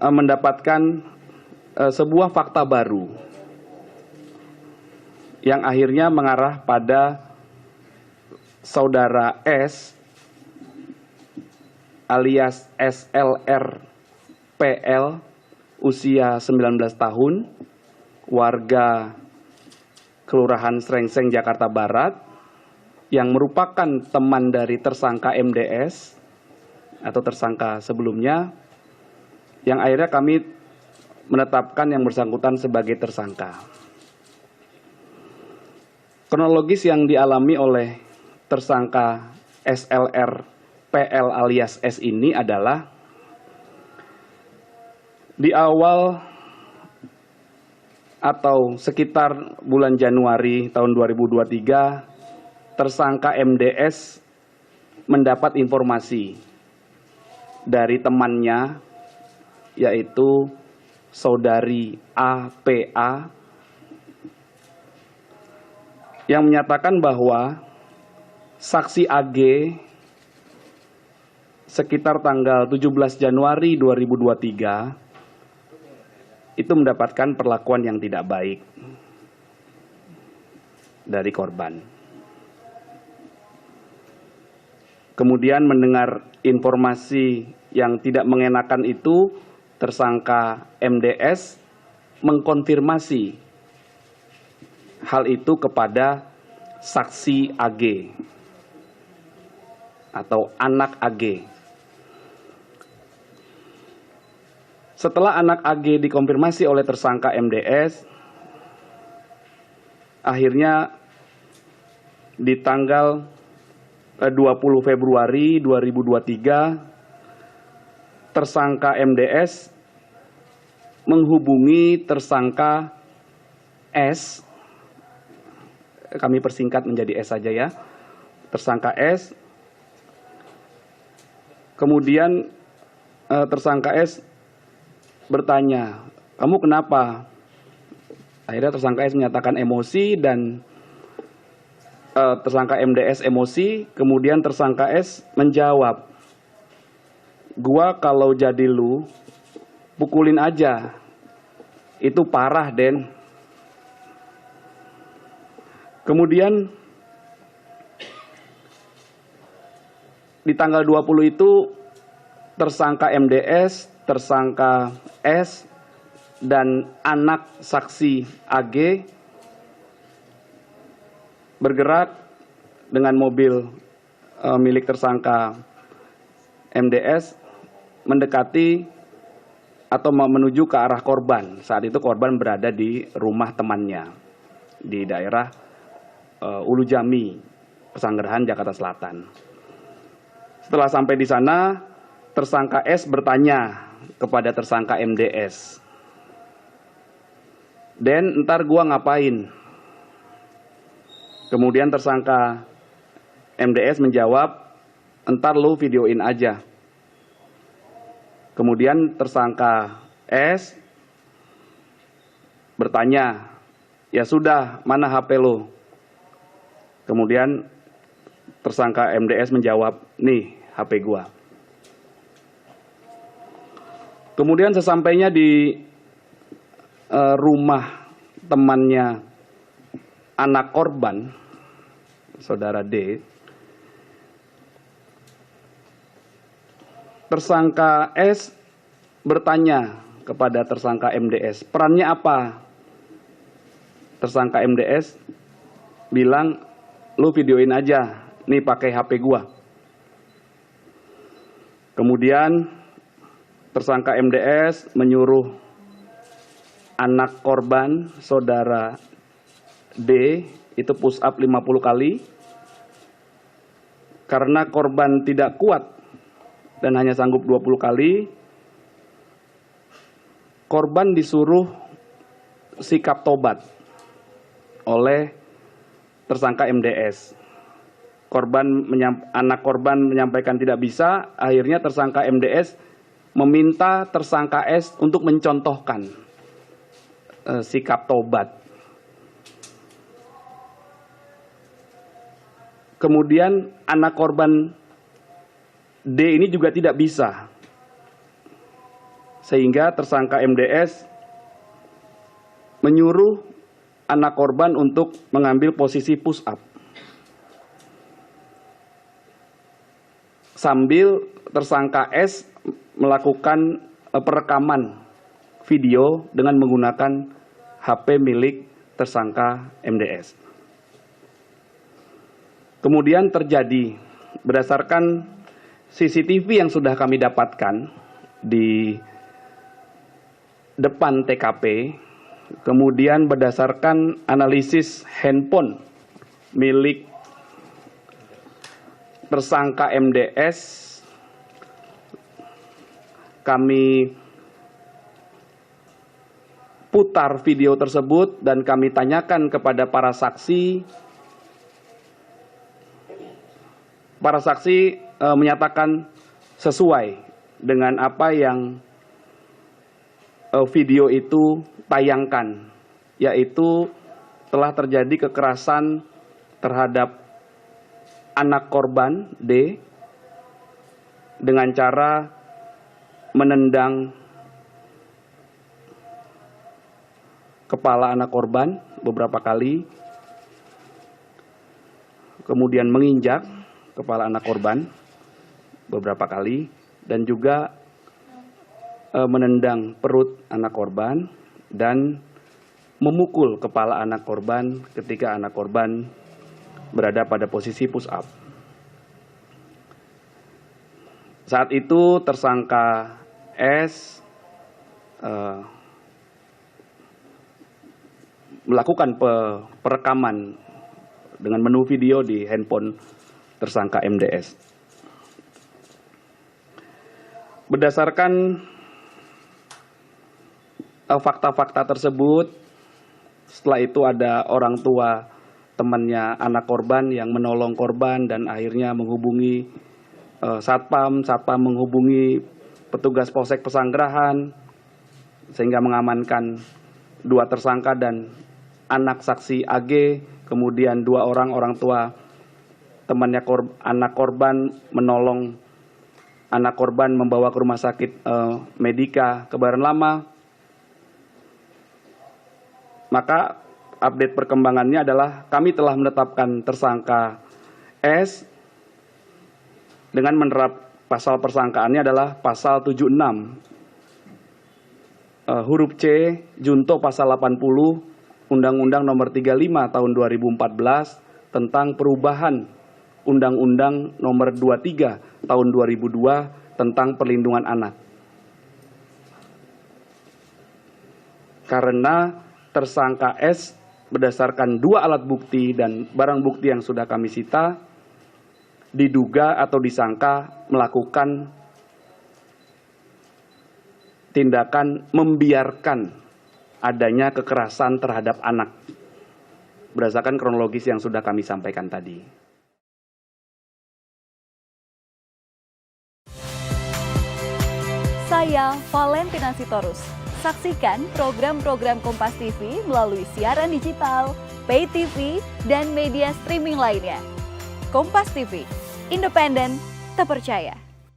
mendapatkan sebuah fakta baru yang akhirnya mengarah pada saudara S alias SLR PL usia 19 tahun, warga Kelurahan Srengseng, Jakarta Barat, yang merupakan teman dari tersangka MDS atau tersangka sebelumnya, yang akhirnya kami menetapkan yang bersangkutan sebagai tersangka. Kronologis yang dialami oleh tersangka SLR PL alias S ini adalah di awal atau sekitar bulan Januari tahun 2023, tersangka MDS mendapat informasi dari temannya, yaitu saudari APA, yang menyatakan bahwa saksi AG sekitar tanggal 17 Januari 2023 itu mendapatkan perlakuan yang tidak baik dari korban. Kemudian mendengar informasi yang tidak mengenakan itu, tersangka MDS mengkonfirmasi hal itu kepada saksi AG atau anak AG. Setelah anak AG dikonfirmasi oleh tersangka MDS, akhirnya di tanggal 20 Februari 2023, tersangka MDS menghubungi tersangka S, kami persingkat menjadi S saja ya, tersangka S. Kemudian tersangka S bertanya, "Kamu kenapa?" Akhirnya tersangka S menyatakan emosi dan tersangka MDS emosi. Kemudian tersangka S menjawab, "Gua kalau jadi lu, pukulin aja. Itu parah, Den." Kemudian di tanggal 20 itu tersangka MDS, tersangka S, dan anak saksi AG bergerak dengan mobil milik tersangka MDS mendekati atau menuju ke arah korban. Saat itu korban berada di rumah temannya di daerah Ulu Jami, Pesanggerahan, Jakarta Selatan. Setelah sampai di sana, tersangka S bertanya kepada tersangka MDS, "Den, ntar gua ngapain?" Kemudian tersangka MDS menjawab, "Ntar lu videoin aja." Kemudian tersangka S bertanya, "Ya sudah, mana HP lu?" Kemudian tersangka MDS menjawab, "Nih HP gua." Kemudian sesampainya di rumah temannya anak korban, saudara D, tersangka S bertanya kepada tersangka MDS, "Perannya apa?" Tersangka MDS bilang, "Lu videoin aja, nih pakai HP gua." Kemudian tersangka MDS menyuruh anak korban, saudara D, itu push up 50 kali. Karena korban tidak kuat dan hanya sanggup 20 kali, korban disuruh sikap tobat oleh tersangka MDS. Anak korban menyampaikan tidak bisa, akhirnya tersangka MDS meminta tersangka S untuk mencontohkan sikap tobat. Kemudian anak korban D ini juga tidak bisa. sehingga tersangka MDS menyuruh anak korban untuk mengambil posisi push up. Sambil tersangka S melakukan perekaman video dengan menggunakan HP milik tersangka MDS. Kemudian terjadi berdasarkan CCTV yang sudah kami dapatkan di depan TKP, kemudian berdasarkan analisis handphone milik tersangka MDS, kami putar video tersebut dan kami tanyakan kepada para saksi. Para saksi menyatakan sesuai dengan apa yang video itu tayangkan, yaitu telah terjadi kekerasan terhadap anak korban D dengan cara menendang kepala anak korban beberapa kali, kemudian menginjak kepala anak korban beberapa kali, dan juga menendang perut anak korban dan memukul kepala anak korban ketika anak korban berada pada posisi push up. Saat itu tersangka S melakukan perekaman dengan menu video di handphone tersangka MDS. Berdasarkan fakta-fakta tersebut, setelah itu ada orang tua temannya anak korban yang menolong korban dan akhirnya menghubungi satpam menghubungi petugas Polsek Pesanggerahan sehingga mengamankan 2 tersangka dan anak saksi AG, kemudian 2 orang tua temannya anak korban menolong anak korban membawa ke rumah sakit Medika Kebayoran Lama. Maka update perkembangannya adalah kami telah menetapkan tersangka S dengan menerap pasal persangkaannya adalah pasal 76 huruf C junto pasal 80 Undang-Undang Nomor 35 Tahun 2014 tentang perubahan Undang-Undang Nomor 23 Tahun 2002 tentang perlindungan anak. Karena tersangka S berdasarkan 2 alat bukti dan barang bukti yang sudah kami sita, diduga atau disangka melakukan tindakan membiarkan adanya kekerasan terhadap anak berdasarkan kronologis yang sudah kami sampaikan tadi. Saya Valentina Sitorus. Saksikan program-program Kompas TV melalui siaran digital, pay TV, dan media streaming lainnya. Kompas TV, independen, terpercaya.